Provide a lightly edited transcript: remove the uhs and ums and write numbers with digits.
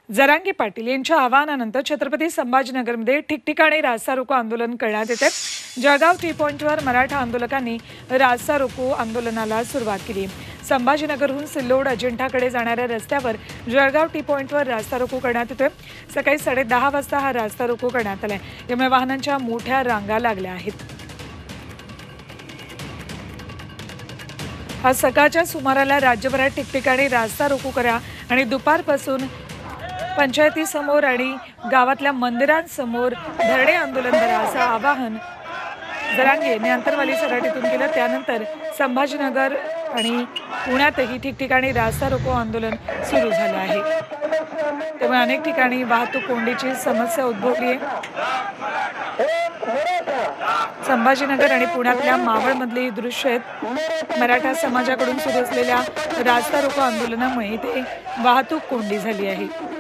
जरांगे पाटील यांच्या आवाहनानंतर छत्रपती संभाजीनगरमध्ये ठिकठिकाणी रास्ता रोको आंदोलन करण्यात येते। जळगाव टी पॉइंटवर मराठा आंदोलकांनी रास्ता रोको आंदोलनाला सुरुवात केली। संभाजीनगरहून सिल्लोड अजिंठाकडे जाणाऱ्या रस्त्यावर जळगाव टी पॉइंटवर रास्ता रोको करण्यात येतोय। सकाळी 10:30 वाजता हा रास्ता रोको करण्यात आलाय। यामुळे वाहनांच्या मोठ्या रांगा लागल्या आहेत। आज सकाळच्या सुमाराला राज्यभरात ठिकठिकाणी रास्ता रोको करा आणि दुपारपासून पंचायतीसमोर आणि गावातल्या मंदिरांसमोर धरणे आंदोलन करा असं आवाहन जरांगे यांनी अंतरवाली सराटीतून केलं। त्यानंतर संभाजीनगर आणि पुण्यातही ठिकठिकाणी रास्ता रोको आंदोलन सुरू झालं आहे। त्यामुळे अनेक ठिकाणी वाहतूक कोंडीची समस्या उद्भवली आहे। संभाजीनगर आणि पुण्यातल्या मावळमधली ही दृश्य आहेत। मराठा समाजाकडून सुरू असलेल्या रास्ता रोको आंदोलनामुळे इथे वाहतूक कोंडी झाली आहे।